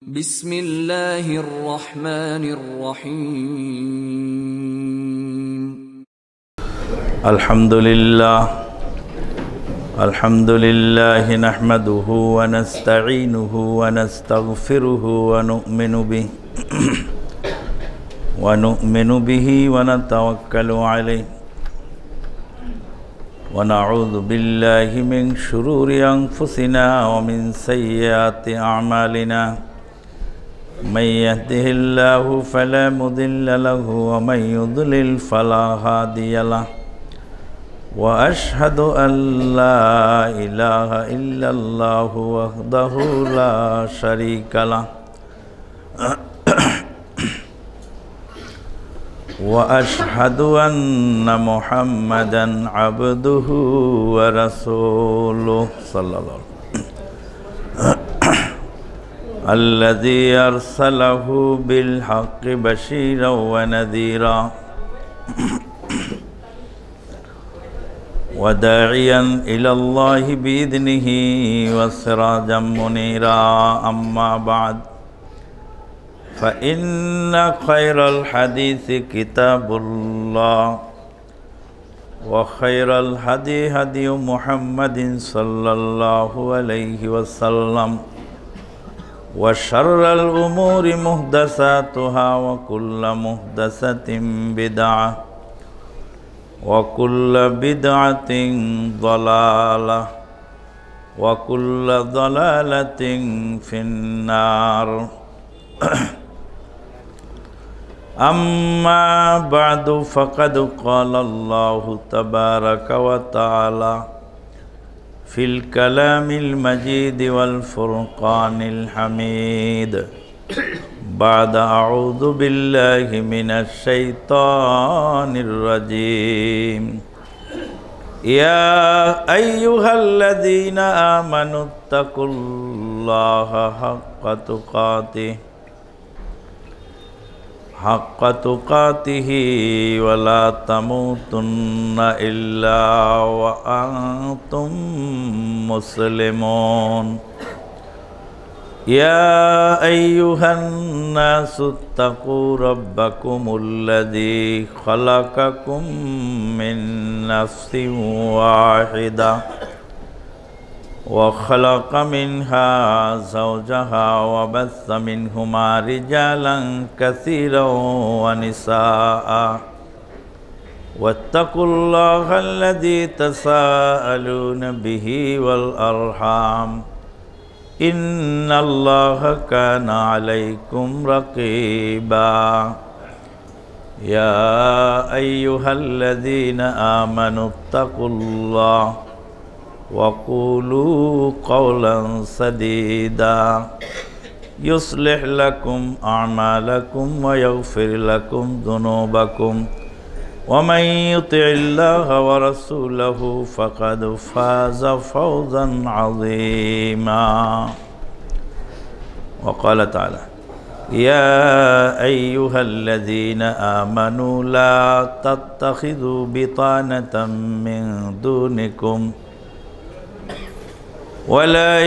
بسم الله الرحمن الرحيم الحمد لله نحمده ونستعينه ونستغفره ونؤمن به ونتوكل عليه ونعوذ بالله من شرور أنفسنا ومن سيئات أعمالنا من يهده الله فلا مضل له ومن يضلل فلا هادي له وأشهد أن لا إله إلا الله وحده لا شريك له وأشهد أن محمدا عبده ورسوله صلى الله عليه وسلم الذي أرسله بالحق بشيرا ونذيرا وداعيا إلى الله بإذنه وسراجا منيرا أما بعد فإن خير الحديث كتاب الله وخير الهدي هدي محمد صلى الله عليه وسلم وشر الأمور محدثاتها وكل محدثة بدعة وكل بدعة ضلالة وكل ضلالة في النار أما بعد فقد قال الله تبارك وتعالى في الكلام المجيد والفرقان الحميد بعد أعوذ بالله من الشيطان الرجيم يا أيها الذين آمنوا اتقوا الله حق تقاته ولا تموتن إلا وأنتم مسلمون يا أيها الناس اتقوا ربكم الذي خلقكم من نفس واحدة وخلق منها زوجها وبث منهما رجالا كثيرا ونساء واتقوا الله الذي تساءلون به والأرحام إن الله كان عليكم رقيبا يا أيها الذين آمنوا اتقوا الله وقولوا قولا سديدا يصلح لكم أعمالكم ويغفر لكم ذنوبكم ومن يطع الله ورسوله فقد فاز فوزا عظيما وقال تعالى يا أيها الذين آمنوا لا تتخذوا بطانة من دونكم ولا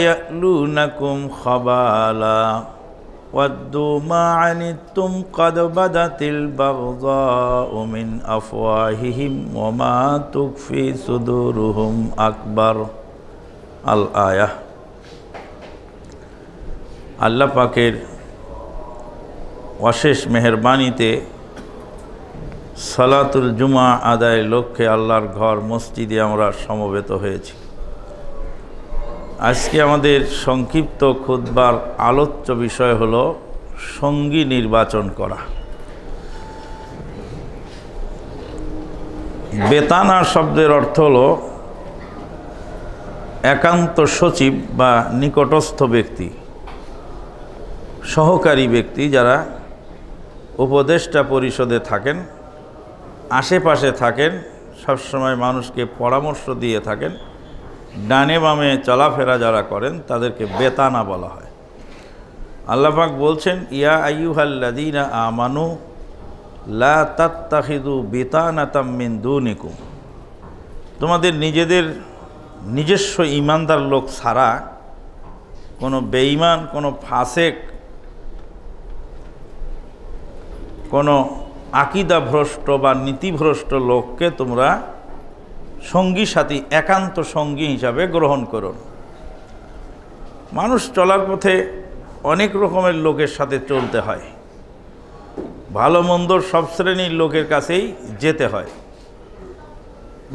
يألونكم خبالا ودوا ما عنتم قد بدت البغضاء من أفواههم وما تخفي صدورهم أكبر الآية আল্লাহ পাকের অশেষ মেহেরবানিতে সালাতুল জুমা আদায়ের লক্ষ্যে আল্লাহর ঘর মসজিদে আমরা সমবেত হয়েছি। আজকে আমাদের সংক্ষিপ্ত খুতবার আলোচ্য বিষয় হলো সঙ্গী নির্বাচন করা। বেতানা শব্দের অর্থ হলো একান্ত সচিব বা নিকটস্থ ব্যক্তি, সহকারী ব্যক্তি যারা উপদেষ্টা পরিষদে থাকেন, আশেপাশে থাকেন, সবসময় মানুষকে পরামর্শ দিয়ে থাকেন, ডানে বামে চলাফেরা যারা করেন তাদেরকে বেতানা বলা হয়। আল্লাহ পাক বলছেন ইয়া আইয়ুহাল্লাযীনা আমানু লা তাত্তাখিযু বিতানাতাম মিন দুনিকুম, তোমাদের নিজস্ব ঈমানদার লোক ছাড়া কোনো বেঈমান, কোনো ফাসেক, কোনো আকীদা ভ্রষ্ট বা নীতিভ্রষ্ট লোককে তোমরা সঙ্গী সাথী, একান্ত সঙ্গী হিসাবে গ্রহণ করো। মানুষ চলার পথে অনেক রকমের লোকের সাথে চলতে হয়, ভালো মন্দর সব শ্রেণীর লোকের কাছেই যেতে হয়।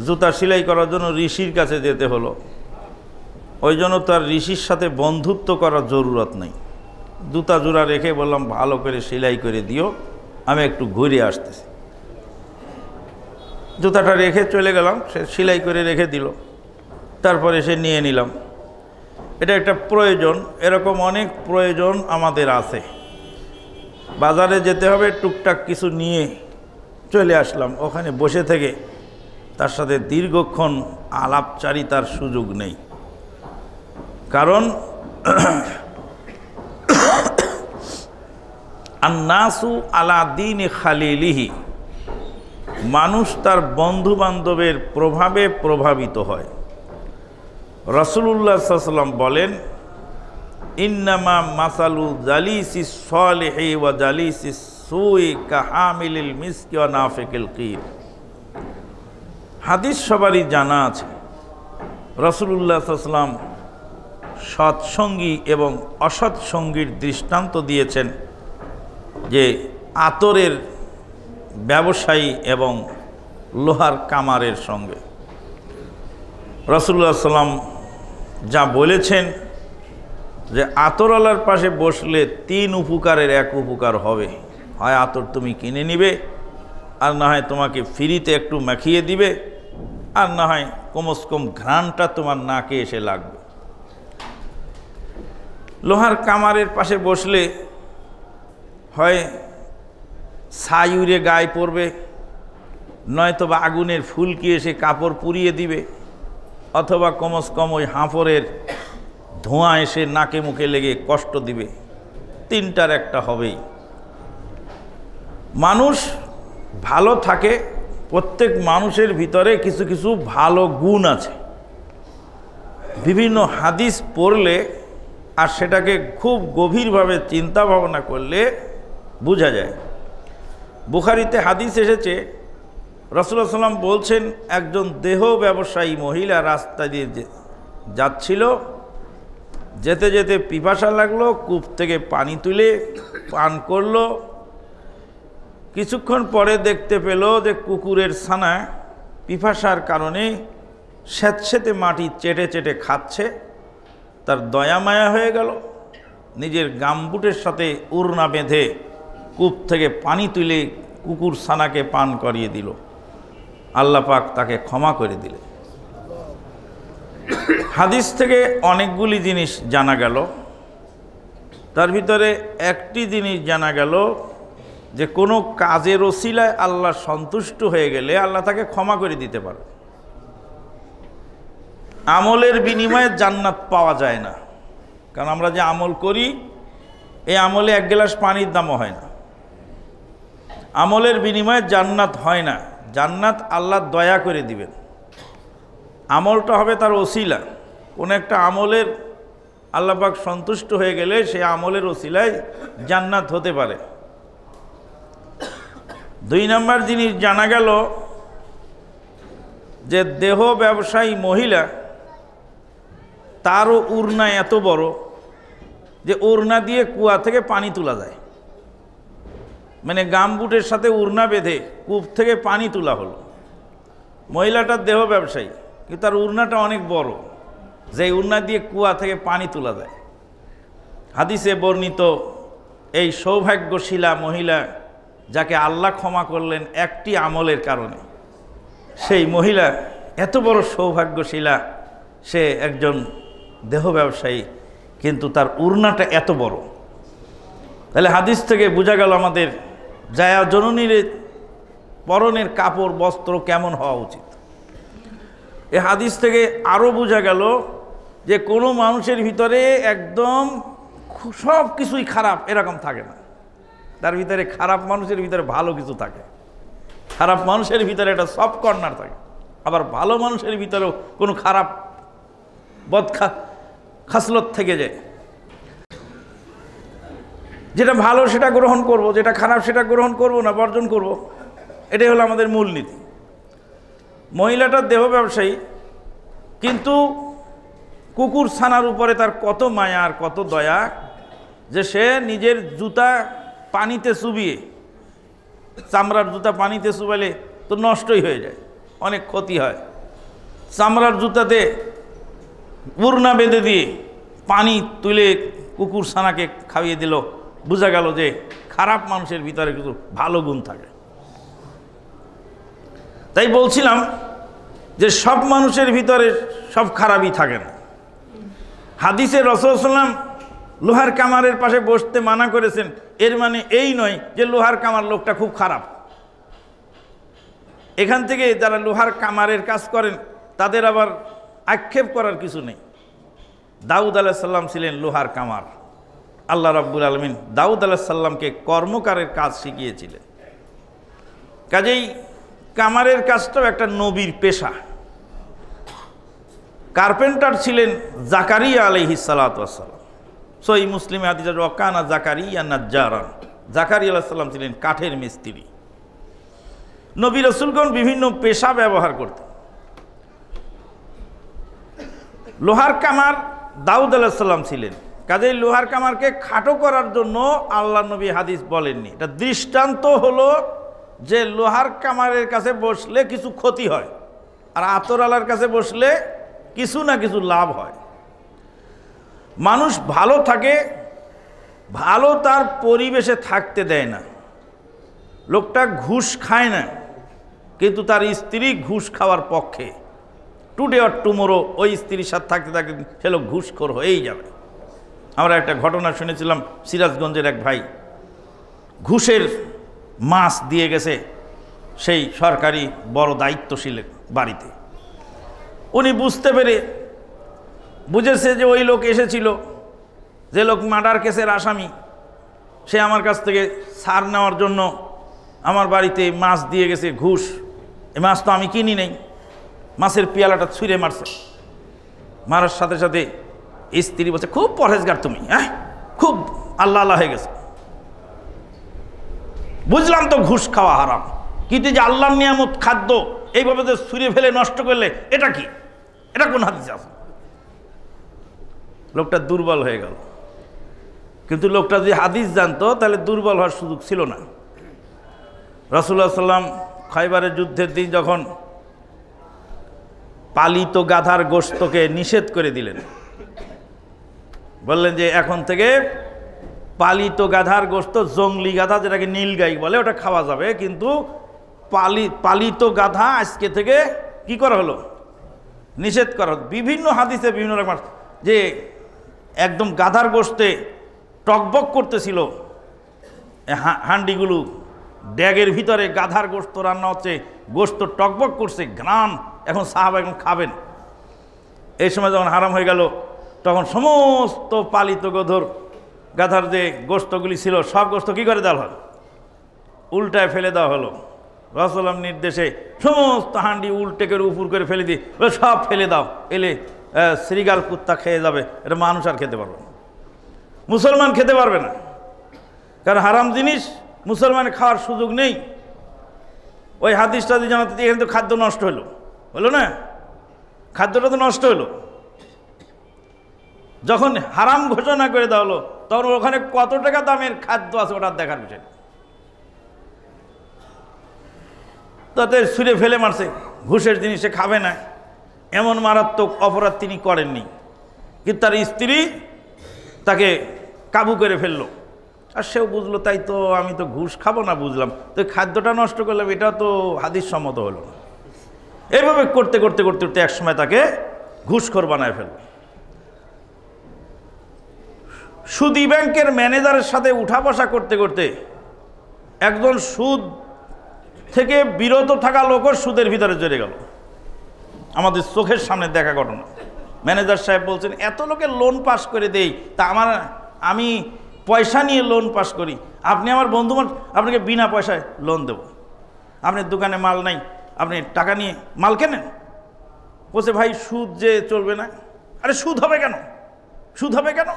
জুতা সেলাই করার জন্য ঋষির কাছে যেতে হলো, ওই জন্য তার ঋষির সাথে বন্ধুত্ব করার জরুরত নেই। জুতা জোড়া রেখে বললাম ভালো করে সেলাই করে দিও, আমি একটু ঘুরে আসতেছি। জুতাটা রেখে চলে গেলাম, সে সেলাই করে রেখে দিল, তারপরে সে নিয়ে নিলাম। এটা একটা প্রয়োজন। এরকম অনেক প্রয়োজন আমাদের আছে। বাজারে যেতে হবে, টুকটাক কিছু নিয়ে চলে আসলাম, ওখানে বসে থেকে তার সাথে দীর্ঘক্ষণ আলাপচারিতার সুযোগ নেই। কারণ আন্নাসু আলা দীনি খালিলিহি, মানুষ তার বন্ধু বান্ধবের প্রভাবে প্রভাবিত হয়। রাসূলুল্লাহ সাল্লাল্লাহু আলাইহি ওয়াসাল্লাম বলেন, ইন্নামা মাসালু জালিসিস সালিহি ওয়া জালিসিস সুই কাহামিলিল মিসকি ওয়া নাফিকিল কির। হাদিস সবারই জানা আছে। রাসূলুল্লাহ সাল্লাল্লাহু আলাইহি ওয়াসাল্লাম সৎসঙ্গী এবং অসৎসঙ্গীর দৃষ্টান্ত দিয়েছেন, যে আতরের ব্যবসায়ী এবং লোহার কামারের সঙ্গে। রাসূলুল্লাহ সাল্লাল্লাহু আলাইহি ওয়াসাল্লাম যা বলেছেন যে আতরওয়ালার পাশে বসলে 3 উপকারের 1 উপকার হবে। হয় আতর তুমি কিনে নিবে, আর না হয় তোমাকে ফ্রিতে একটু মাখিয়ে দিবে, আর না হয় কমস কম ঘ্রাণটা তোমার নাকে এসে লাগবে। লোহার কামারের পাশে বসলে হয় ছাই উড়ে গায়ে পড়বে, নয়তো বা আগুনের ফুলকি এসে কাপড় পুড়িয়ে দিবে, অথবা কমস কম ওই হাঁফড়ের ধোঁয়া এসে নাকে মুখে লেগে কষ্ট দিবে। 3টার একটা হবেই। মানুষ ভালো থাকে, প্রত্যেক মানুষের ভিতরে কিছু কিছু ভালো গুণ আছে। বিভিন্ন হাদিস পড়লে আর সেটাকে খুব গভীরভাবে চিন্তা ভাবনা করলে বোঝা যায়। বুখারীতে হাদিস এসেছে, রাসূলুল্লাহ সাল্লাল্লাহু আলাইহি ওয়াসাল্লাম বলছেন, একজন দেহ ব্যবসায়ী মহিলা রাস্তা দিয়ে যাচ্ছিল, যেতে যেতে পিপাসা লাগলো, কূপ থেকে পানি তুলে পান করলো। কিছুক্ষণ পরে দেখতে পেল যে কুকুরের ছানা পিপাসার কারণে স্যাঁতস্যাঁতে মাটি চেটে চেটে খাচ্ছে। তার দয়া মায়া হয়ে গেল, নিজের গামবুটের সাথে উড়না বেঁধে কূপ থেকে পানি তুলে কুকুর ছানাকে পান করিয়ে দিল। আল্লাহ পাক তাকে ক্ষমা করে দিলেন। হাদিস থেকে অনেকগুলি জিনিস জানা গেল। তার ভিতরে একটি জিনিস জানা গেল যে কোনো কাজের ওসিলায় আল্লাহ সন্তুষ্ট হয়ে গেলে আল্লাহ তাকে ক্ষমা করে দিতে পারে। আমলের বিনিময়ে জান্নাত পাওয়া যায় না, কারণ আমরা যে আমল করি এই আমলে 1 গ্লাস পানির দামও হয় না। আমলের বিনিময়ে জান্নাত হয় না, জান্নাত আল্লাহ দয়া করে দিবেন। আমলটা হবে তার ওসিলা। কোন একটা আমলের আল্লাহ পাক সন্তুষ্ট হয়ে গেলে সেই আমলের ওসিলায় জান্নাত হতে পারে। 2 নম্বর জিনিস জানা গেল যে দেহ ব্যবসায়ী মহিলা, তারও উড়না এত বড় যে উড়না দিয়ে কুয়া থেকে পানি তোলা যায়। মানে গামবুটের সাথে উড়না বেঁধে কূপ থেকে পানি তোলা হলো। মহিলাটার দেহ ব্যবসায়ী, কিন্তু তার উড়নাটা অনেক বড়, যে উড়না দিয়ে কুয়া থেকে পানি তোলা যায়। হাদিসে বর্ণিত এই সৌভাগ্যশীলা মহিলা, যাকে আল্লাহ ক্ষমা করলেন একটি আমলের কারণে, সেই মহিলা এত বড় সৌভাগ্যশীলা, সে একজন দেহ ব্যবসায়ী, কিন্তু তার উড়নাটা এত বড়। তাহলে হাদিস থেকে বোঝা গেল আমাদের জায়া জননীর পরনের কাপড় বস্ত্র কেমন হওয়া উচিত। এই হাদিস থেকে আরও বোঝা গেল যে কোনো মানুষের ভিতরে একদম সব কিছুই খারাপ এরকম থাকে না। তার ভিতরে খারাপ মানুষের ভিতরে ভালো কিছু থাকে, খারাপ মানুষের ভিতরে একটা সফট কর্নার থাকে, আবার ভালো মানুষের ভিতরেও কোনো খারাপ খাসলত থেকে যায়। যেটা ভালো সেটা গ্রহণ করব, যেটা খারাপ সেটা গ্রহণ করব না, বর্জন করব। এটাই হলো আমাদের মূলনীতি। মহিলাটা দেহ ব্যবসায়ী, কিন্তু কুকুর ছানার উপরে তার কত মায়া আর কত দয়া যে সে নিজের জুতা পানিতে চুবিয়ে, চামড়ার জুতা পানিতে চুবাইলে তো নষ্টই হয়ে যায়, অনেক ক্ষতি হয়। চামড়ার জুতাতে উড়না বেঁধে দিয়ে পানি তুলে কুকুর ছানাকে খাইয়ে দিল। বোঝা গেল যে খারাপ মানুষের ভিতরে কিছু ভালো গুণ থাকে। তাই বলছিলাম যে সব মানুষের ভিতরে সব খারাপই থাকে না। হাদিসে রাসূল সাল্লাল্লাহু আলাইহি ওয়াসাল্লাম লোহার কামারের পাশে বসতে মানা করেছেন, এর মানে এই নয় যে লোহার কামার লোকটা খুব খারাপ। এখান থেকে যারা লোহার কামারের কাজ করেন তাদের আবার আক্ষেপ করার কিছু নেই। দাউদ আলাইহিস সালাম ছিলেন লোহার কামার। আল্লাহ রাব্বুল আলামিন দাউদ আলাইহিস সালামকে কর্মকারের কাজ শিখিয়েছিলেন। কাজেই কামারের কাজটাও একটা নবীর পেশা। কার্পেন্টার ছিলেন জাকারিয়া আলাইহিস সালাতু ওয়াস সালাম। সহিহ মুসলিমে হাদিস আছে, ওয়াকানা জাকারিয়া নাজ্জারান। জাকারিয়া আলাইহিস সালাম ছিলেন কাঠের মিস্ত্রি। নবী রাসূলগণ বিভিন্ন পেশা ব্যবহার করতেন। লোহার কামার দাউদ আলাইহিস সালাম ছিলেন। কাজেই লোহার কামারকে খাটো করার জন্য আল্লাহ নবী হাদিস বলেননি। এটা দৃষ্টান্ত হলো যে লোহার কামারের কাছে বসলে কিছু ক্ষতি হয়, আর আতরওয়ালার কাছে বসলে কিছু না কিছু লাভ হয়। মানুষ ভালো থাকে, ভালো তার পরিবেশে থাকতে দেয় না। লোকটা ঘুষ খায় না, কিন্তু তার স্ত্রী ঘুষ খাওয়ার পক্ষে। টুডে অর টুমোরো ওই স্ত্রীর সাথে থাকতে থাকতে সে লোক ঘুষখোর হয়েই যাবে। আমরা একটা ঘটনা শুনেছিলাম, সিরাজগঞ্জের এক ভাই ঘুষের মাছ দিয়ে গেছে সেই সরকারি বড় দায়িত্বশীলের বাড়িতে। উনি বুঝতে পেরে বুঝেছে যে ওই লোক এসেছিল, যে লোক মার্ডার কেসের আসামি, সে আমার কাছ থেকে ছাড় নেওয়ার জন্য আমার বাড়িতে মাছ দিয়ে গেছে ঘুষ। এই মাছ তো আমি কিনি নেই। মাছের পেয়ালাটা ছুঁড়ে মারছে। মারার সাথে সাথে স্ত্রী বলছে, খুব পরহেজগার তুমি, হ্যাঁ, খুব আল্লাহ আল্লাহ হয়ে গেছে। বুঝলাম তো ঘুষ খাওয়া হারাম, কিন্তু যে আল্লাহর নিয়ামত খাদ্য এইভাবে যে ছুঁড়ে ফেলে নষ্ট করলে এটা কি? এটা কোন হাদিসে আছে? লোকটা দুর্বল হয়ে গেল। কিন্তু লোকটা যদি হাদিস জানতো তাহলে দুর্বল হওয়ার সুযোগ ছিল না। রাসূলুল্লাহ সাল্লাল্লাহু আলাইহি ওয়াসাল্লাম খায়বারের যুদ্ধের দিন যখন পালিত গাধার গোশতকে নিষেধ করে দিলেন, বললেন যে এখন থেকে পালিত গাধার গোশত, জংলি গাধা যেটাকে নীলগাই বলে, ওটা খাওয়া যাবে, কিন্তু পালিত গাধা আজকে থেকে কি করা হলো? নিষেধ করা। বিভিন্ন হাদিসে বিভিন্ন রকম যে একদম গাধার গোশতে টকবক করতেছিল হান্ডিগুলো, ড্যাগের ভিতরে গাধার গোশত রান্না হচ্ছে, গোশত টকবক করছে, ঘ্রাণ। এখন সাহাবা এখন খাবেন। এই সময় যখন হারাম হয়ে গেল, তখন সমস্ত পালিত গাধার যে গোশতগুলি ছিল সব গোশত কী করে দেওয়া হলো? উল্টায় ফেলে দেওয়া হলো। রাসূলুল্লাহর নির্দেশে সমস্ত হান্ডি উল্টে করে উপর করে ফেলে দিয়ে সব ফেলে দাও, এলে শ্রীগাল কুত্তা খেয়ে যাবে। এটা মানুষ আর খেতে পারবে না, মুসলমান খেতে পারবে না, কারণ হারাম জিনিস মুসলমানের খাওয়ার সুযোগ নেই। ওই হাদিসটা যদি জানাতে, এখানে তো খাদ্য নষ্ট হলো না? খাদ্যটা তো নষ্ট হলো। যখন হারাম ঘোষণা করে দেওয়া হলো, তখন ওখানে কত টাকা দামের খাদ্য আছে ওটা দেখার বিষয়। তাতে ছুঁড়ে ফেলে মারছে, ঘুষের জিনিস সে খাবে না, এমন মারাত্মক অপরাধ তিনি করেননি, কিন্তু তার স্ত্রী তাকে কাবু করে ফেললো। আর সেও বুঝলো, তাই তো আমি তো ঘুষ খাবো না, বুঝলাম তো খাদ্যটা নষ্ট করলাম, এটা তো হাদিস সম্মত হলো না। এইভাবে করতে করতে করতে করতে একসময় তাকে ঘুষখোর বানায় ফেলল। সুদী ব্যাংকের ম্যানেজারের সাথে উঠা বসা করতে করতে একজন সুদ থেকে বিরত থাকা লোকও সুদের ভিতরে জড়ে গেল। আমাদের চোখের সামনে দেখা ঘটনা। ম্যানেজার সাহেব বলছেন, এত লোকের লোন পাস করে দেই, তা আমি পয়সা নিয়ে লোন পাস করি, আপনি আমার বন্ধু, আপনাকে বিনা পয়সায় লোন দেব। আপনার দোকানে মাল নাই, আপনি টাকা নিয়ে মাল কেনেন। বলছে, ভাই সুদ যে চলবে না। আরে সুদ হবে কেন? সুদ হবে কেন?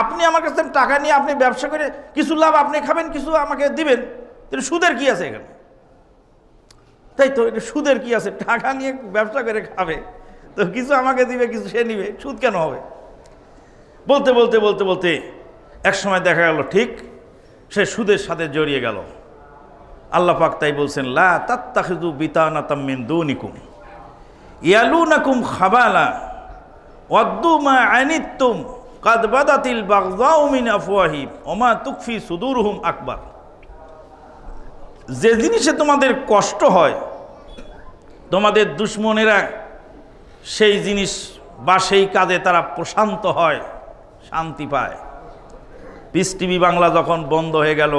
আপনি আমার কাছে টাকা নিয়ে আপনি ব্যবসা করে কিছু লাভ আপনি খাবেন, কিছু আমাকে দিবেন, কিন্তু সুদের কি আছে এখানে? তাই তো, এটা সুদের কি আছে? টাকা নিয়ে ব্যবসা করে খাবে, তো কিছু আমাকে দিবে, কিছু সে নিবে, সুদ কেন হবে? বলতে বলতে বলতে বলতে এক সময় দেখা গেল ঠিক সে সুদের সাথে জড়িয়ে গেল। আল্লাহ পাক তাই বলছেন, লা তাত্তাখিযু বিতানাতাম মিন দুনিকুম ইয়ালুনাকুম খাবালা ওয়াদ্দু মা আনিতুম কাদ বাদাতিল বাগযাউ মিন আফওয়াহিম ওয়া মা তুকফি সুদুরুহুম আকবার। যে জিনিসে তোমাদের কষ্ট হয়, তোমাদের দুশ্মনেরা সেই জিনিস বা সেই কাজে তারা প্রশান্ত হয়, শান্তি পায়। পিস টিভি বাংলা যখন বন্ধ হয়ে গেল,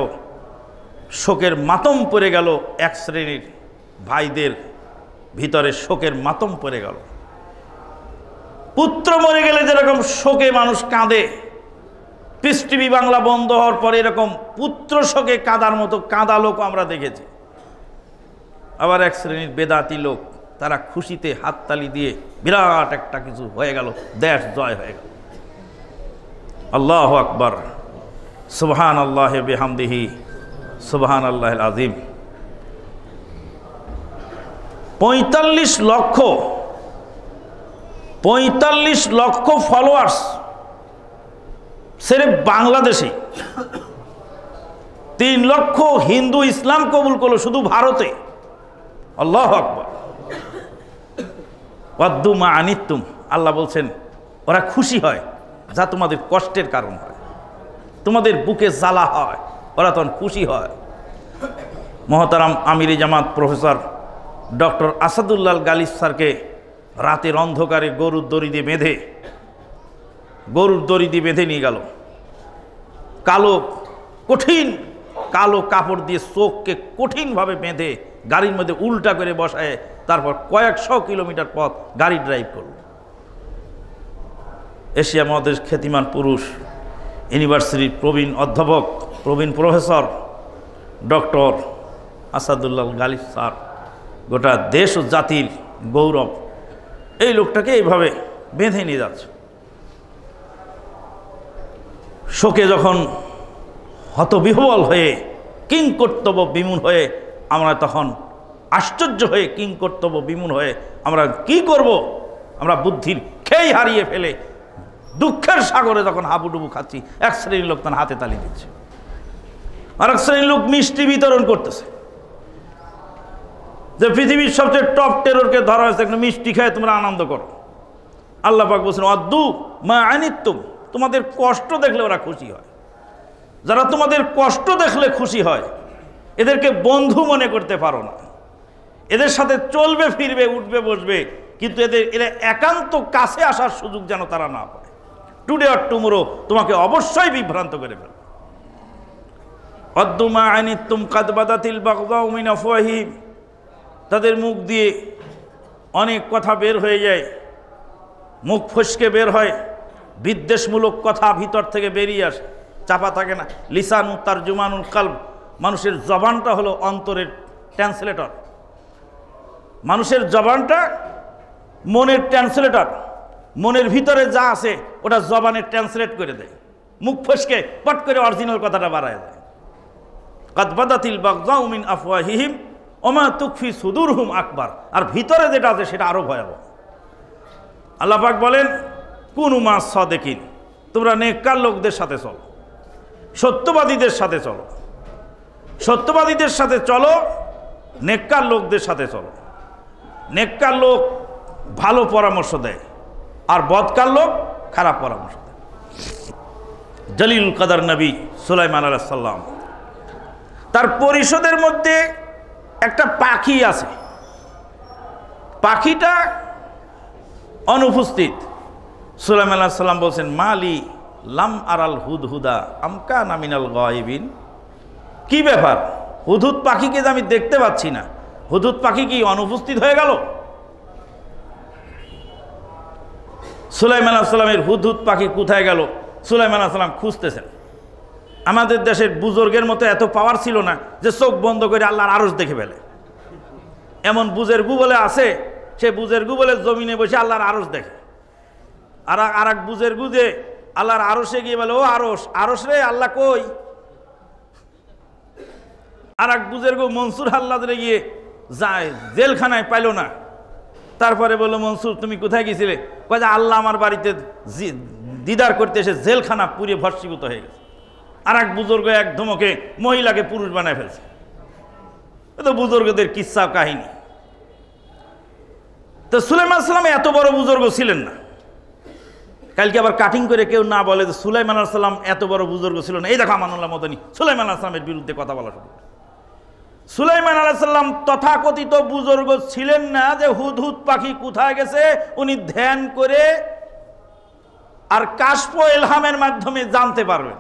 শোকের মাতম পড়ে গেল, এক শ্রেণীর ভাইদের ভিতরে শোকের মাতম পড়ে গেল। পুত্র মরে গেলে যেরকম শোকে মানুষ কাঁদে, পিস টিভি বাংলা বন্ধ হওয়ার পরে এরকম পুত্র শোকে কাঁদার মতো কাঁদা লোক আমরা দেখেছি। আবার এক শ্রেণীর বেদাতি লোক, তারা খুশিতে হাততালি দিয়ে বিরাট একটা কিছু হয়ে গেল, দেশ জয় হয়ে গেল। আল্লাহু আকবার, সুবহানাল্লাহি বিহামদিহি, সুবহানাল্লাহিল আযীম। 45 লক্ষ ফলোয়ার্স সেরে বাংলাদেশে, 3 লক্ষ হিন্দু ইসলাম কবুল করলো শুধু ভারতে। আল্লাহু আকবার। ওয়াদ্দু মা আনিতুম, আল্লাহ বলছেন ওরা খুশি হয় যা তোমাদের কষ্টের কারণ হয়, তোমাদের বুকে জ্বালা হয়, ওরা তখন খুশি হয়। মহতারাম আমিরে জামাত প্রফেসর ডক্টর আসাদুল্লাহ গালিব স্যারকে রাতের অন্ধকারে গরুর দড়ি দিয়ে বেঁধে নিয়ে গেল। কঠিন কালো কাপড় দিয়ে চোখকে কঠিনভাবে বেঁধে গাড়ির মধ্যে উল্টা করে বসায়, তারপর কয়েকশো কিলোমিটার পথ গাড়ি ড্রাইভ করল। এশিয়া মহাদেশ খ্যাতিমান পুরুষ, ইউনিভার্সিটির প্রবীণ অধ্যাপক, প্রবীণ professor doctor Asadullah Ghalib sir, গোটা দেশ ও জাতির গৌরব, এই লোকটাকে এইভাবে বেঁধে নিয়ে যাচ্ছে। শোকে যখন হতবিহ্বল হয়ে কিংকর্তব্য বিমূঢ় হয়ে আমরা তখন আশ্চর্য হয়ে কিংকর্তব্য বিমূঢ় হয়ে আমরা কি করব, আমরা বুদ্ধির খেই হারিয়ে ফেলে দুঃখের সাগরে যখন হাবুডুবু খাচ্ছি, এক শ্রেণীর লোক তার হাতে তালি দিচ্ছে, আর এক শ্রেণীর লোক মিষ্টি বিতরণ করতেছে। যে পৃথিবীর সবচেয়ে টপ টেররকে ধরা হয়েছে, একটা মিষ্টি খেয়ে তোমরা আনন্দ করো। আল্লাহ পাক বলছেন, ওয়াদ্দু মা আনিতুম, তোমাদের কষ্ট দেখলে ওরা খুশি হয়। যারা তোমাদের কষ্ট দেখলে খুশি হয়, এদেরকে বন্ধু মনে করতে পারো না, এদের সাথে চলবে ফিরবে, উঠবে বসবে, কিন্তু এরা একান্ত কাছে আসার সুযোগ যেন তারা না পায়। টুডে অর টুমোরো তোমাকে অবশ্যই বিভ্রান্ত করে ফেলবে। ওয়াদ্দু মা আনিতুম কাদ বাদাতিল বাগযাউ মিন আফওয়াহিম, তাদের মুখ দিয়ে অনেক কথা বের হয়ে যায়, মুখ ফসকে বের হয়, বিদ্বেষমূলক কথা ভিতর থেকে বেরিয়ে আসে, চাপা থাকে না। লিসানু তারজুমানুল কলব, মানুষের জবানটা হলো অন্তরের ট্রান্সলেটর। মানুষের জবানটা মনের ট্রান্সলেটর, মনের ভিতরে যা আছে ওটা জবানে ট্রান্সলেট করে দেয়, মুখ ফসকে পট করে অরিজিনাল কথাটা বাড়ায় দেয়। কাদ বাদাতিল বাগযাউ মিন আফওয়াহিহিম ওয়া মা তুকফি সুদুরহুম আকবার, আর ভিতরে যেটা আছে সেটা আরো ভয়াবহ। আল্লাহ পাক বলেন, কুনু মা সাদিকিন, তোমরা নেককার লোকদের সাথে চলো, সত্যবাদীদের সাথে চলো, সত্যবাদীদের সাথে চলো, নেককার লোকদের সাথে চলো। নেককার লোক ভালো পরামর্শ দেয়, আর বদকার লোক খারাপ পরামর্শ দেয়। জলিলুল কদর নবী সুলাইমান আলাইহিস সালাম, তার পরিষদের মধ্যে একটা পাখি আছে, পাখিটা অনুপস্থিত। সুলাইমান আলাইহিস সালাম বলছেন, মালি লাম আরাল হুদহুদা আমকানা মিনাল গায়বিন, কি ব্যাপার, হুদহুদ পাখিকে যে আমি দেখতে পাচ্ছি না, হুদহুদ পাখি কি অনুপস্থিত হয়ে গেল? সুলাইমান আলাইহিস সালামের হুদহুদ পাখি কোথায় গেল সুলাইমান আলাইহিস সালাম খুঁজতেছেন। আমাদের দেশের বুজুর্গের মতো এত পাওয়ার ছিল না যে চোখ বন্ধ করে আল্লাহর আরশ দেখে ফেলে। এমন বুজুর্গ বলে আছে, সে বুজুর্গ বলে জমিনে বসে আল্লাহর আরশ দেখে। আর এক বুজুর্গ যে আল্লাহর আরশে গিয়ে বলে, ও আরশ, আরশ রে, আল্লাহ কই? আর এক বুজুর্গ মনসুর হাল্লাদরে গিয়ে যায়, জেলখানায় পাইল না। তারপরে বললো, মনসুর তুমি কোথায় গেছিলে? কয় যে আল্লাহ আমার বাড়িতে দিদার করতে এসে জেলখানা পুড়ে ভস্মীভূত হয়ে গেছে। আর এক বুজুর্গ এক ধমকে মহিলাকে পুরুষ বানায় ফেলছে। তো বুজুর্গদের কিচ্ছা কাহিনী। তো সুলাইমান আলাইহিস সালাম এত বড় বুজুর্গ ছিলেন না। কালকে আবার কাটিং করে কেউ না বলে যে সুলাইমান আলাইহিস সালাম এত বড় বুজুর্গ ছিল না। এই দেখো আমানুল্লাহ মদনী সুলাইমান আলাইহিস সালামের বিরুদ্ধে কথা বলা শুরু। সুলাইমান আলাইহিস সালাম তথাকথিত বুজুর্গ ছিলেন না যে হুদহুদ পাখি কোথায় গেছে উনি ধ্যান করে আর কাশফ ইলহামের মাধ্যমে জানতে পারবেন।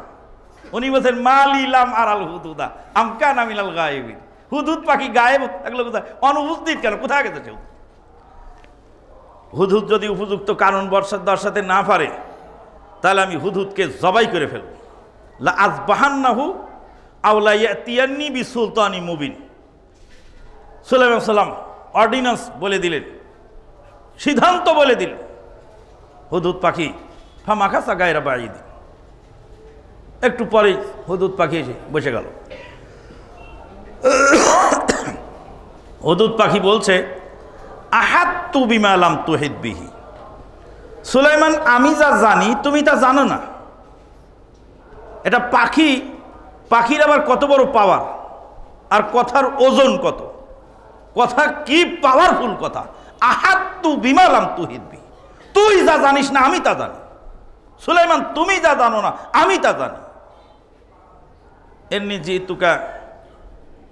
উনি বলছেন মালিলাম আরাল হুদুদা আমকানা মিনাল গায়েবিন। হুদহুদ পাখি গায়েব থাকলে কোথায়, অনুপস্থিত কেন, কোথায় গেছে সে? হুদহুদ যদি উপযুক্ত কারণ দর্শাতে না পারে তাহলে আমি হুদহুদকে জবাই করে ফেলব। লা আযবাহান্নাহু আও লা ইয়াতিয়ান্নি বিসুলতানি মুবিন। সুলাইমান আলাইহিস সালাম অর্ডিন্যান্স বলে দিলেন, সিদ্ধান্ত বলে দিলেন। হুদহুদ পাখি ফামাকাসা গায়রা বাঈদ, একটু পরেই হুদহুদ পাখি এসে বসে গেল। হুদহুদ পাখি বলছে, আহাত্তু বিমা লাম তুহিত বিহি। সুলাইমান, আমি যা জানি তুমি তা জানো না। এটা পাখি, পাখির আবার কত বড় পাওয়ার, আর কথার ওজন কত, কথা কি পাওয়ারফুল কথা। আহাত্তু বিমা লাম তুহিত বিহি, তুই যা জানিস না আমি তা জানি। সুলাইমান, তুমি যা জানো না আমি তা জানি। এমনি জিতুকা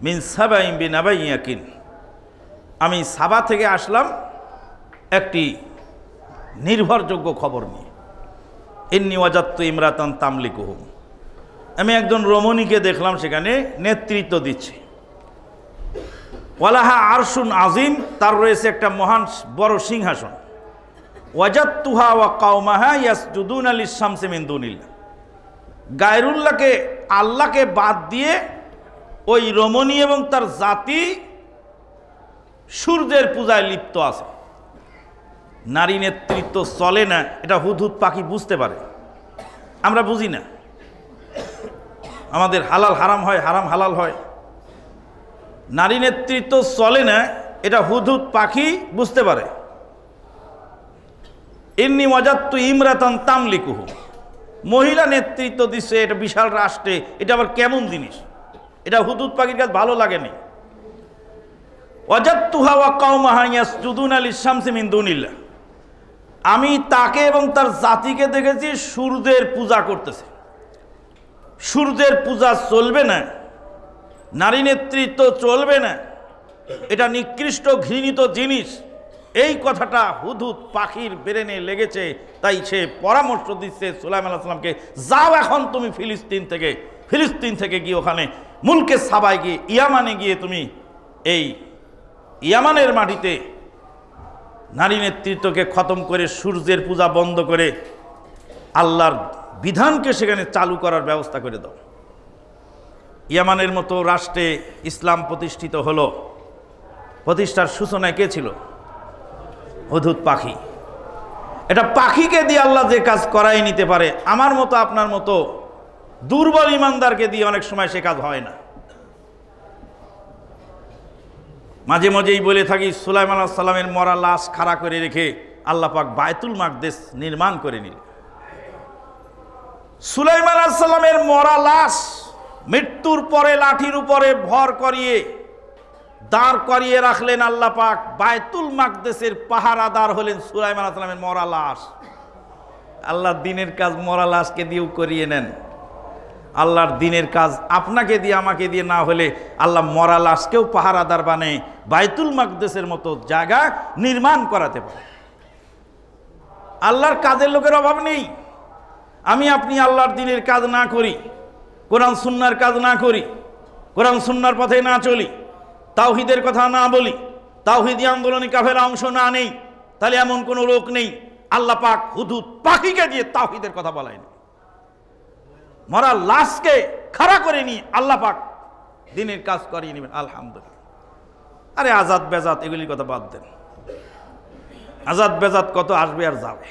মিন সাবাইন বিনাবাইন ইয়াকিন, আমি সাবা থেকে আসলাম একটি নির্ভরযোগ্য খবর নিয়ে। ইন্নী ওয়াজাদতু ইমরাতান তামলিকুহুম, আমি একজন রমণীকে দেখলাম সেখানে নেতৃত্ব দিচ্ছে। ওয়ালাহা আরশুন আজিম, তার রয়েছে একটা মহান বড় সিংহাসন। ওয়াজাদতুহা ওয়া কাওমাহা ইয়াসজুদুনা লিশ-শামসি মিন দুনিল্লাহ, গায়রুল্লাহকে, আল্লাহকে বাদ দিয়ে ওই রমণী এবং তার জাতি সূর্যের পূজায় লিপ্ত আছে। নারী নেতৃত্ব চলে না, এটা হুদহুদ পাখি বুঝতে পারে, আমরা বুঝি না। আমাদের হালাল হারাম হয়, হারাম হালাল হয়। নারী নেতৃত্ব চলে না, এটা হুদহুদ পাখি বুঝতে পারে। ইন্নী ওয়াজাদতু ইমরাতান তামলিকুহু, মহিলা নেতৃত্ব দিচ্ছে এটা বিশাল রাষ্ট্রে, এটা আবার কেমন জিনিস, এটা হুদহুদ পাখির কাছে ভালো লাগেনি। ওয়াজাদতুহা ওয়া কাওমাহা ইয়াসজুদুনা লিশ-শামসি মিন দুনিল্লাহ, আমি তাকে এবং তার জাতিকে দেখেছি সূর্যের পূজা করতেছে। সূর্যের পূজা চলবে না, নারী নেতৃত্ব চলবে না, এটা নিকৃষ্ট ঘৃণিত জিনিস। এই কথাটা হুদহুদ পাখির ব্রেনে লেগেছে, তাই সে পরামর্শ দিচ্ছে সুলাইমান আলাইহিস সালামকে, যাও এখন তুমি ফিলিস্তিন থেকে গিয়ে ওখানে মুলকে সাবায় গিয়ে ইয়ামানে গিয়ে তুমি এই ইয়ামানের মাটিতে নারী নেতৃত্বকে খতম করে সূর্যের পূজা বন্ধ করে আল্লাহর বিধানকে সেখানে চালু করার ব্যবস্থা করে দাও। ইয়ামানের মতো রাষ্ট্রে ইসলাম প্রতিষ্ঠিত হলো। প্রতিষ্ঠার সূচনায় কে ছিল? হুদহুদ পাখি। এটা পাখিকে দিয়ে আল্লাহ যে কাজ করাই নিতে পারে, আমার মতো আপনার মতো দুর্বল ইমানদারকে দিয়ে অনেক সময় সে কাজ হয় না। মাঝে মাঝেই বলে থাকি, সুলাইমান আলাইহিস সালামের মরা লাশ খাড়া করে রেখে আল্লাহ পাক বায়তুল মাকদেস নির্মাণ করে নিলেন। সুলাইমান আলাইহিস সালামের মরা লাশ মৃত্যুর পরে লাঠির উপরে ভর করিয়ে দাঁড় করিয়ে রাখলেন আল্লাহ পাক। বায়তুল মাকদেসের পাহারাদার হলেন সুলাইমান আলাইহিস সালামের মরা লাশ। আল্লাহর দিনের কাজ মরা লাশকে দিয়েও করিয়ে নেন। আল্লাহর দিনের কাজ আপনাকে দিয়ে আমাকে দিয়ে না হলে আল্লাহ মরা লাশকেও পাহারাদার বানিয়ে বায়তুল মাকদেসের মতো জায়গা নির্মাণ করাতে পারে। আল্লাহর কাজের লোকের অভাব নেই। আমি আপনি আল্লাহর দিনের কাজ না করি, কোরআন সুন্নাহর কাজ না করি, কোরআন সুন্নাহর পথে না চলি, তাওহীদের কথা না বলি, তাওহীদি আন্দোলনে কাফের অংশ না নেই, তাহলে এমন কোনো লোক নেই আল্লাহ পাক হুদহুদ পাখিকে দিয়ে তাওহীদের কথা বলায় না। মরা লাশকে খাড়া করে নিয়ে আল্লাহ পাক দিনের কাজ করিয়ে নেবেন। আলহামদুলিল্লাহ। আরে আজাদ বেজাত এগুলির কথা বাদ দেন। আজাদ বেজাত কত আসবে আর যাবে।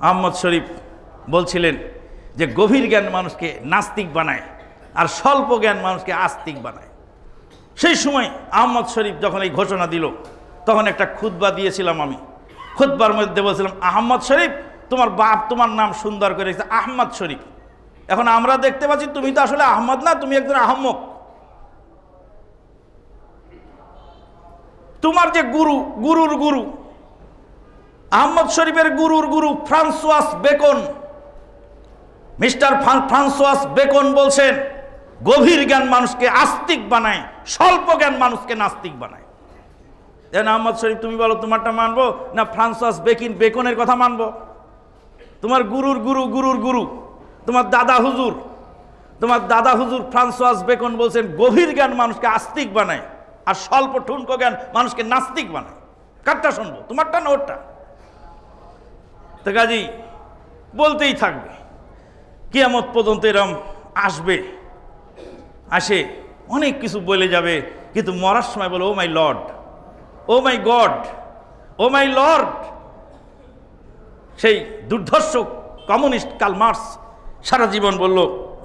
আহমদ শরীফ বলছিলেন যে গভীর জ্ঞান মানুষকে নাস্তিক বানায় আর স্বল্প জ্ঞান মানুষকে আস্তিক বানায়। সেই সময় আহমদ শরীফ যখন এই ঘোষণা দিল তখন একটা খুতবা দিয়েছিলাম আমি। খুতবার মধ্যে বলছিলাম, আহমদ শরীফ তোমার বাপ তোমার নাম সুন্দর করে রেখেছে আহমদ শরীফ। এখন আমরা দেখতে পাচ্ছি তুমি তো আসলে আহমদ না, তুমি একজন আহম্মক। তোমার যে গুরুর গুরু আহমদ শরীফের গুরুর গুরু Francis beacon, mister Francis beacon বলছেন গভীর জ্ঞান মানুষকে আস্তিক বানায়, স্বল্প জ্ঞান মানুষকে নাস্তিক বানায়। আহমদ শরীফ তুমি বলো তোমারটা মানবো না ফ্রান্সোয়াস বেকনের কথা মানবো? তোমার গুরুর গুরু তোমার দাদা হুজুর ফ্রান্সোয়াস বেকন বলছেন গভীর জ্ঞান মানুষকে আস্তিক বানায় আর স্বল্প ঠুনকো জ্ঞান মানুষকে নাস্তিক বানায়। কারটা শুনবো, তোমারটা না ওরটা? তো কাজেই বলতেই থাকবে, কিয়ামত পর্যন্ত এরম আসবে, আসে অনেক কিছু বলে যাবে, কিন্তু মরার সময় বলে oh my lord, oh my god, oh my lord. সেই দুর্ধর্ষ কমিউনিস্ট কার্ল মার্কস সারা জীবন বলল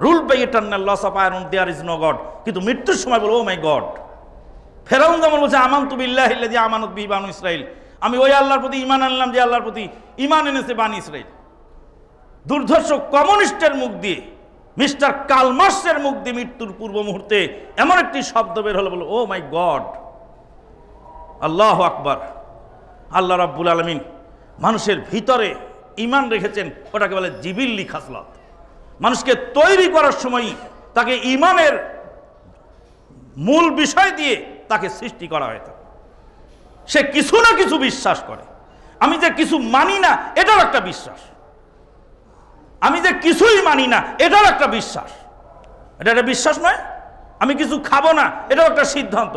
rule by eternal laws of iron there is no god, কিন্তু মৃত্যুর সময় বলল ও মাই গড। ফেরাউন যেমন বলছে আমানতু বিল্লাহিল্লাযী আমানাত বিহি বানু ইসরাঈল, আমি ওই আল্লাহর প্রতি ঈমান আনলাম যে আল্লাহর প্রতি ঈমান এনেছে বানি ইসরাঈল। দুর্ধর্ষ কমিউনিস্টের মুখ দিয়ে, মিস্টার কার্ল মার্কসের মুখ দিয়ে মৃত্যুর পূর্ব মুহূর্তে এমন একটি শব্দ বের হলো, বলো ও মাই গড। আল্লাহু আকবার। আল্লাহ রাব্বুল আলামিন মানুষের ভিতরে ঈমান রেখেছেন, ওটাকে বলে জিবিল্লি খাসলাত। মানুষকে তৈরি করার সময় তাকে ঈমানের মূল বিষয় দিয়ে তাকে সৃষ্টি করা হয়েছে। সে কিছু না কিছু বিশ্বাস করে। আমি যে কিছু মানি না এটাও একটা বিশ্বাস, আমি যে কিছুই মানি না এটাও একটা বিশ্বাস। এটা একটা বিশ্বাস নয়? আমি কিছু খাবো না এটাও একটা সিদ্ধান্ত।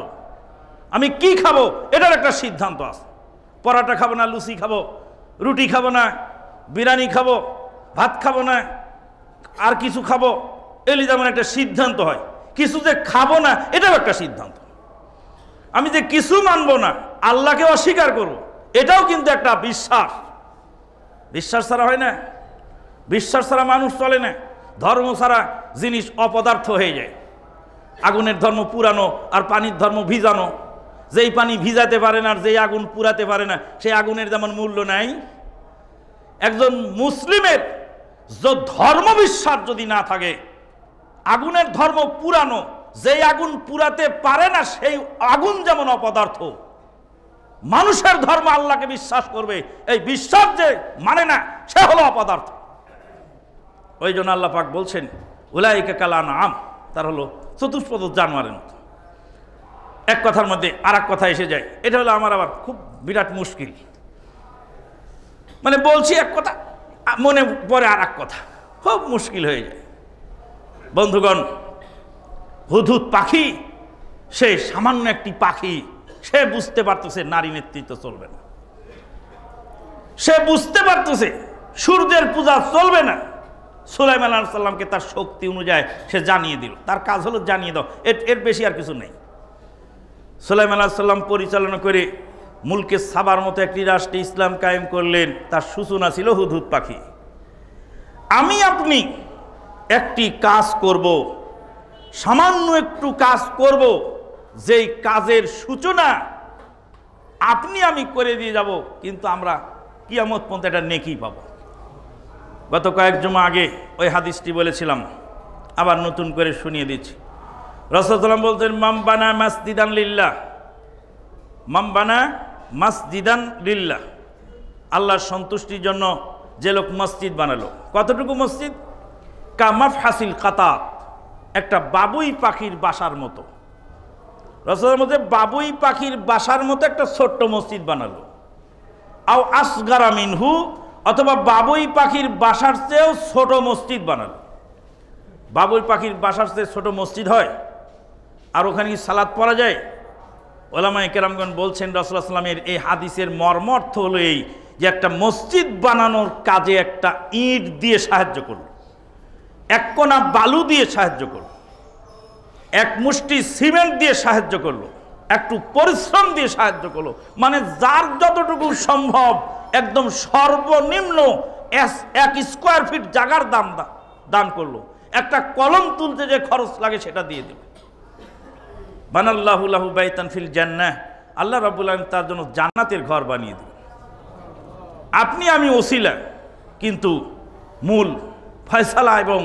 আমি কি খাবো এটার একটা সিদ্ধান্ত আছে। পরাটা খাবো না, লুচি খাবো, রুটি খাবো না, বিরিয়ানি খাবো, ভাত খাবো না, আর কিছু খাবো, এলি যেমন একটা সিদ্ধান্ত হয়। কিছু যে খাবো না এটাও একটা সিদ্ধান্ত। আমি যে কিছু মানবো না, আল্লাহকে অস্বীকার করবো, এটাও কিন্তু একটা বিশ্বাস। বিশ্বাস ছাড়া হয় না, বিশ্বাস ছাড়া মানুষ চলে না। ধর্ম ছাড়া জিনিস অপদার্থ হয়ে যায়। আগুনের ধর্ম পুরানো আর পানির ধর্ম ভিজানো। যেই পানি ভিজাতে পারে না আর যেই আগুন পুরাতে পারে না, সেই আগুনের যেমন মূল্য নাই। একজন মুসলিমের ধর্ম বিশ্বাস যদি না থাকে, আগুনের ধর্ম পুরানো, যেই আগুন পুরাতে পারে না সেই আগুন যেমন অপদার্থ। মানুষের ধর্ম আল্লাহকে বিশ্বাস করবে, এই বিশ্বাস যে মানে না সে হলো অপদার্থ। ওই জন্য আল্লাহ পাক বলছেন উলাইকা কাল আনআম, তার হলো চতুষ্পদ জানোয়ারের মতো। এক কথার মধ্যে আর এক কথা এসে যায়। এটা হলো আমার আবার খুব বিরাট মুশকিল। মানে বলছি এক কথা, মনে পড়ে আর এক কথা, খুব মুশকিল হয়ে যায়। বন্ধুগণ, হুদহুদ পাখি, সে সামান্য একটি পাখি, সে বুঝতে পারতেছে নারী নেতৃত্ব চলবে না। সে বুঝতে পারতেছে সূর্যের পূজা চলবে না। সুলাইমান আলাইহিস সালামকে তার শক্তি অনুযায়ী সে জানিয়ে দিল। তার কাজ হলো জানিয়ে দাও, এর বেশি আর কিছু নেই। সুলাইমান আলাইহিস সালাম পরিচালনা করে মুলকে সাবার মতো একটি রাষ্ট্রে ইসলাম কায়েম করলেন। তার সূচনা ছিল হুদহুদ পাখি। আমি আপনি একটি কাজ করব, সামান্য একটু কাজ করব, যেই কাজের সূচনা আপনি আমি করে দিয়ে যাব, কিন্তু আমরা কিয়ামত পর্যন্ত এটা নেকি পাবো। গত কয়েক জুমা আগে ওই হাদিসটি বলেছিলাম, আবার নতুন করে শুনিয়ে দিচ্ছি। রাসূলুল্লাহ সাল্লাল্লাহু আলাইহি ওয়াসাল্লাম বলতেন মাম বানা মাসজিদান লিল্লাহ, মাম বানা মাসজিদান লিল্লাহ, আল্লাহর সন্তুষ্টির জন্য যে লোক মসজিদ বানালো। কতটুকু মসজিদ? কামাফ হাসিল কাতাত, একটা বাবুই পাখির বাসার মতো। রাসূলের মধ্যে বাবুই পাখির বাসার মতো একটা ছোট্ট মসজিদ বানালো। আও আসগারা মিনহু, অথবা বাবুই পাখির বাসার চেয়েও ছোট মসজিদ বানালো। বাবুই পাখির বাসার চেয়ে ছোট মসজিদ হয়? আর ওখানে কি সালাত পড়া যায়? ওলামায়ে কেরামগণ বলছেন রাসূলুল্লাহ সাল্লাল্লাহু আলাইহি ওয়াসাল্লামের এই হাদিসের মর্মার্থ হলো এই, যে একটা মসজিদ বানানোর কাজে একটা ইট দিয়ে সাহায্য করলো, এক কোনা বালু দিয়ে সাহায্য করলো, এক মুষ্টি সিমেন্ট দিয়ে সাহায্য করলো, একটু পরিশ্রম দিয়ে সাহায্য করলো। মানে যার যতটুকু সম্ভব একদম সর্বনিম্ন এক স্কোয়ার ফিট জায়গার দান করলো, একটা কলম তুলতে যে খরচ লাগে সেটা দিয়ে দিল। বানাল্লাহু লাহু বাইতান ফিল জান্নাহ, আল্লাহ রাব্বুল আলামিন তার জন্য জান্নাতের ঘর বানিয়ে দিল। আপনি আমি ওসিলা, কিন্তু মূল ফয়সালা এবং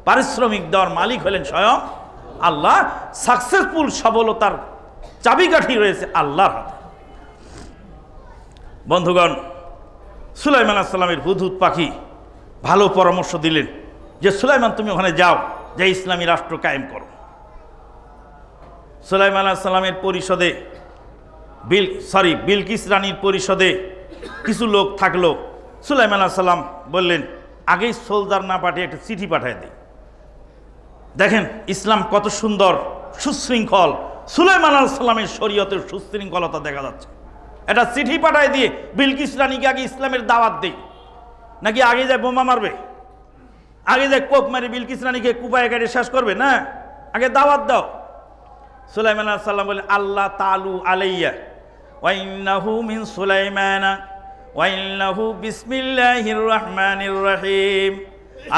পারিশ্রমিক দেওয়ার মালিক হলেন স্বয়ং আল্লাহ। সাকসেসফুল সফলতার চাবিকাঠি রয়েছে আল্লাহর হাতে। বন্ধুগণ, সুলাইমান আলাইহিস সালামের হুদহুদ পাখি ভালো পরামর্শ দিলেন যে সুলাইমান তুমি ওখানে যাও, যে ইসলামী রাষ্ট্র কায়েম করো। সুলাইমান আলাইহিস সালামের পরিষদে বিলকিস রানীর পরিষদে কিছু লোক থাকলো। সুলাইমান আলাইহিস সালাম বললেন, আগেই সোলজার না পাঠিয়ে একটা চিঠি পাঠিয়ে দিই। দেখেন ইসলাম কত সুন্দর, সুশৃঙ্খল। সুলাইমান আলাইহিস সালামের শরীয়তের সুশৃঙ্খলতা দেখা যাচ্ছে। একটা চিঠি পাঠায় দিয়ে বিলকিস রানীকে আগে ইসলামের দাওয়াত দেই, নাকি আগে যায় বোমা মারবে, আগে যায় কোপ মারি বিলকিস রানীকে কুপায় কাটে শেষ করবে? না, আগে দাওয়াত দাও। সুলাইমান আলাইহিস সালাম বলে, আল্লাহ তালু আলাইয়া ওয়া ইন্নাহু মিন সুলাইমানা ওয়া ইন্নাহু বিসমিল্লাহির রহমানির রহিম,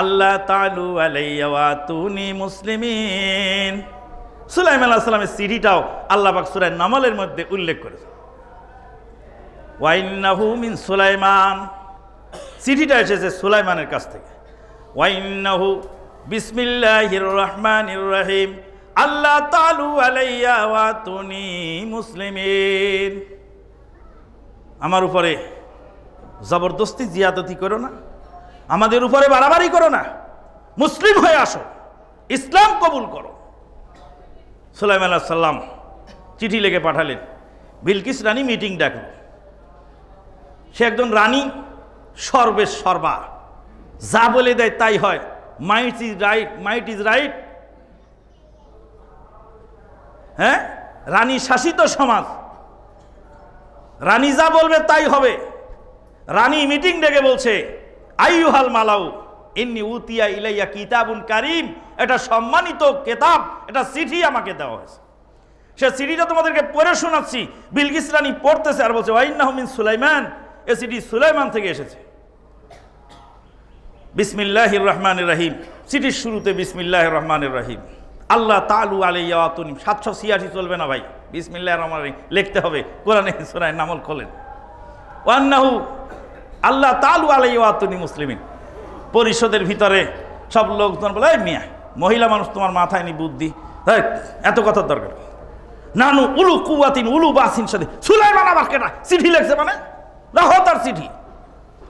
আল্লাহ তালু আলাইয়া ওয়া তুনি মুসলিমিন। সুলাইমান আলাইহিস সালামের চিঠিটাও আল্লাহ পাক সূরা নামলের মধ্যে উল্লেখ করেছে, ওয়া ইন্নাহু মিন সুলাইমান। চিঠিটা এসেছে সুলাইমানের কাছ থেকে। ওয়া ইন্নাহু বিসমিল্লাহির রহমানির রহিম, আল্লাহ তালু আলাইয়া ওয়া তুনি মুসলিমিন। আমার উপরে জবরদস্তি জিয়াদতি করো না, আমাদের উপরে বাড়াবাড়ি করো না, মুসলিম হয়ে আসো, ইসলাম কবুল করো। সুলাইমান আলাইহিস সালাম চিঠি লিখে পাঠালেন। বিলকিস রানী মিটিং ডাকল। সে একজন রানী, সর্বের সর্বা, যা বলে দেয় তাই হয়। Might is right, might is right. হ্যাঁ, রানী শাসিত সমাজ, রানী যা বলবে তাই হবে। রানী মিটিং ডেকে বলছে, আইয়ুহাল মালাউ ইন্নী উতিয়া ইলাইয়া কিতাবুন কারীম, এটা সম্মানিত কিতাব, এটা চিঠি আমাকে দেওয়া হয়েছে। সে চিঠিটা তোমাদেরকে পড়ে শোনাচ্ছি। বিলকিস রানী পড়তেছে আর বলছে, ওয়া ইন্নাহু মিন সুলাইমান, এ চিঠি সুলাইমান থেকে এসেছে। বিসমিল্লাহির রহমানির রহিম, চিঠির শুরুতে বিসমিল্লাহির রহমানির রহিম, আল্লাহ তালু আলাইয়া ওয়া তুনি। 786 চলবে না ভাই, বিসমিল্লাহির রহমানির রহিম লিখতে হবে। কোরআনে সূরা নামল খোলেন, ওয়ান্নাহু আল্লাহ তালু আলাইয়া ওয়া তুনি মুসলিমিন। পরিষদের ভিতরে সব লোকজন বলে, এই মিয়া, মহিলা মানুষ, তোমার মাথায় নি বুদ্ধি, এত কথার দরকার নানু উলু কুওয়াতিন উলু বাসিন সাথে সুলাইমান আবার কেটা চিঠি লিখছে, মানে রাখো তার চিঠি,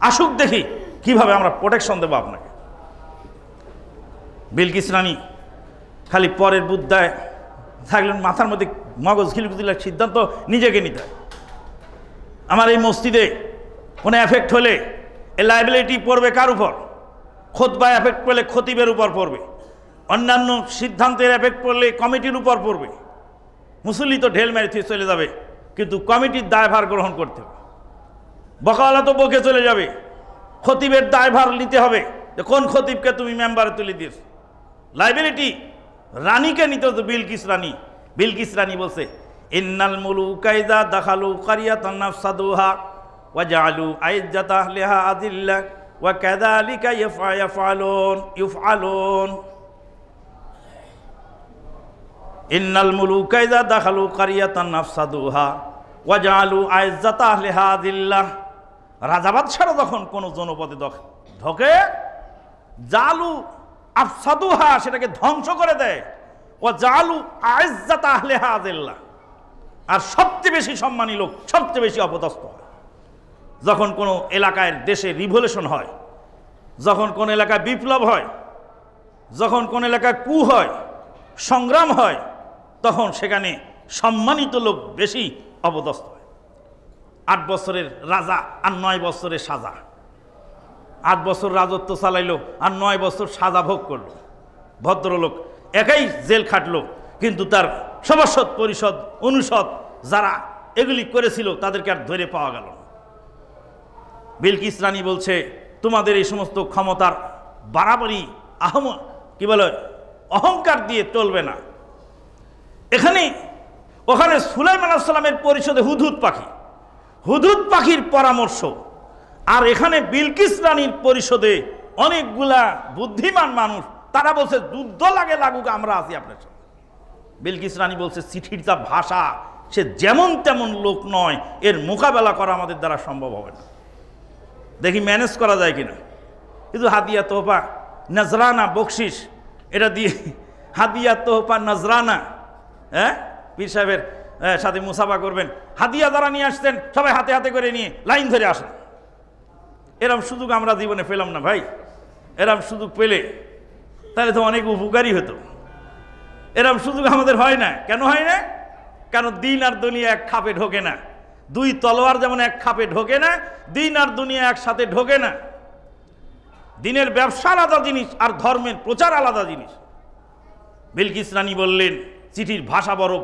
আসুক দেখি কিভাবে আমরা প্রোটেকশন দেবো আপনাকে। বিলকিস রানী খালি পরের বুদ্ধায় থাকলেন, মাথার মধ্যে মগজ খিলগুদিলার সিদ্ধান্ত নিজেকে নিতে হয়। আমার এই মসজিদে কোনো এফেক্ট হলে এ লাইবিলিটি পড়বে কার উপর? খুতবায় এফেক্ট পড়লে খতিবের উপর পড়বে, অন্যান্য সিদ্ধান্তের এফেক্ট পড়লে কমিটির উপর পড়বে। মুসল্লি তো ঢেল মেরে চলে যাবে, কিন্তু কমিটির দায়ভার গ্রহণ করতে হবে। বকাওয়ালা তো বকে চলে যাবে, খতিবের দায়ভার নিতে হবে যে কোন খতিবকে তুমি মেম্বারে তুলে দিস। লাইবিলিটি রানীকে নিতে হতো। বিলকিস রানী বলছে, ইন্নাল মুলুকা ইযা দাখালু কারিয়াতান নাফসাদুহা ওয়া জাআলু আইজ্জাতা আহলিহা আযিল্লা ওয়া কাযালিকা ইফআলুন। ইন্নাল মুলুকা ইযা দাখালু কারিয়াতান নাফসাদুহা ওয়া জাআলু আইজ্জাতা আহলিহা আযিল্লা। রাজাবাদশারা যখন কোনো জনপদে ঢোকে, জালু আফসাদুহা, সেটাকে ধ্বংস করে দেয়, ও জালু আইজ্জাতা আহলিহা আযিল্লা। আর সবচেয়ে বেশি সম্মানী লোক সবচেয়ে বেশি অপদস্থ হয়। যখন কোনো এলাকায় দেশে রিভলিউশন হয়, যখন কোন এলাকায় বিপ্লব হয়, যখন কোন এলাকায় কু হয়, সংগ্রাম হয়, তখন সেখানে সম্মানিত লোক বেশি অপদস্থ হয়। 8 বছরের রাজা আর 9 বছরের সাজা। 8 বছর রাজত্ব চালাইলো আর 9 বছর সাজা ভোগ করলো। ভদ্রলোক একাই জেল খাটলো, কিন্তু তার সভাসদ পরিষদ অনুষদ যারা এগুলি করেছিল তাদেরকে আর ধরে পাওয়া গেল না। বিলকিস রানী বলছে, তোমাদের এই সমস্ত ক্ষমতার বাড়াবাড়ি অহংকার দিয়ে চলবে না। ওখানে সুলাইমান আলাইহিস সালামের পরিষদে হুদহুদ পাখির পরামর্শ আর এখানে বিলকিস রানীর পরিষদে অনেকগুলা বুদ্ধিমান মানুষ, তারা বলছে যুদ্ধ লাগে লাগুক, আমরা আছি আপনার সাথে। বিলকিস রানী বলছে চিঠির যা ভাষা, সে যেমন তেমন লোক নয়, এর মোকাবেলা করা আমাদের দ্বারা সম্ভব হবে না, দেখি ম্যানেজ করা যায় কিনা। কিন্তু হাদিয়া তোহফা নজরানা বকশিস এটা দিয়ে, হাদিয়া তোহফা নজরানা, হ্যাঁ, পীর সাহেবের সাথে মুসাফা করবেন, হাদিয়া যারা নিয়ে আসতেন সবাই হাতে হাতে করে নিয়ে লাইন ধরে আসেন। এরম সুযোগ আমরা জীবনে পেলাম না ভাই। এরম সুযোগ পেলে তাহলে তো অনেক উপকারী হতো। এরম সুযোগ আমাদের হয় না। কেন হয় না? কারণ দিন আর দুনিয়া এক খাপে ঢোকে না। দুই তলোয়ার যেমন এক খাপে ঢোকে না, দিন আর দুনিয়া একসাথে ঢোকে না। দিনের ব্যবসা আলাদা জিনিস, আর ধর্মের প্রচার আলাদা জিনিস। বিলকিস রানী বললেন চিঠির ভাষা বড়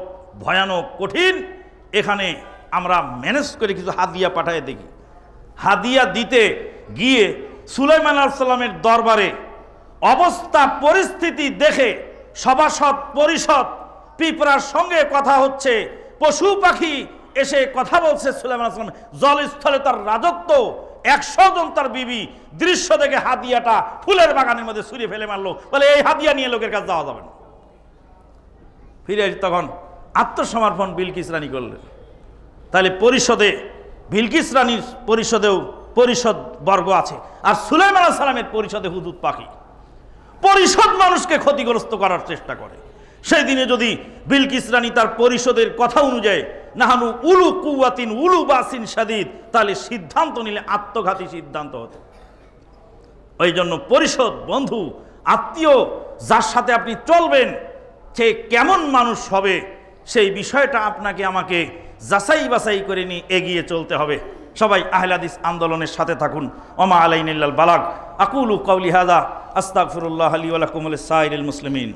ভয়ানক কঠিন, এখানে আমরা ম্যানেজ করে কিছু হাদিয়া পাঠায় দেখি। হাদিয়া দিতে গিয়ে সুলাইমান আলাইহিস সালামের দরবারে অবস্থা পরিস্থিতি দেখে সভাসদ পরিষদ পিঁপড়ার সঙ্গে কথা হচ্ছে, পশু পাখি এসে কথা বলছে সুলাইমান আলাইহিস সালাম, জলস্থলে তার রাজত্ব, 100 জন তার বিবি। দৃশ্য দেখে হাদিয়াটা ফুলের বাগানের মধ্যে ছুঁড়ে ফেলে মারলো, বলে এই হাদিয়া নিয়ে লোকের কাছে যাওয়া যাবে না। ফিরে তখন আত্মসমর্পণ বিলকিস রানী করলেন। তাহলে পরিষদে বিলকিস রানীর পরিষদেও পরিষদ বর্গ আছে, আর সুলাইমান আলাইহিস সালামের পরিষদে হুদুদ পাখি। পরিষদ মানুষকে ক্ষতিগ্রস্ত করার চেষ্টা করে। সেই দিনে যদি বিলকিস রানী তার পরিষদের কথা অনুযায়ী নাহানু উলু কুওয়াতিন উলু বাসিন শাদীদ, তাহলে সিদ্ধান্ত নিলে আত্মঘাতী সিদ্ধান্ত হতো। ওই জন্য পরিষদ, বন্ধু, আত্মীয়, যার সাথে আপনি চলবেন সে কেমন মানুষ হবে, সেই বিষয়টা আপনাকে আমাকে যাচাই বাছাই করে নিয়ে এগিয়ে চলতে হবে। সবাই আহলে হাদিস আন্দোলনের সাথে থাকুন। ওমা আলাইনা ইল্লাল বালাগ। আকুলু কাওলি হাযা আস্তাগফিরুল্লাহ লি ওয়া লাকুম ওয়া লিসাইরিল মুসলিমিন।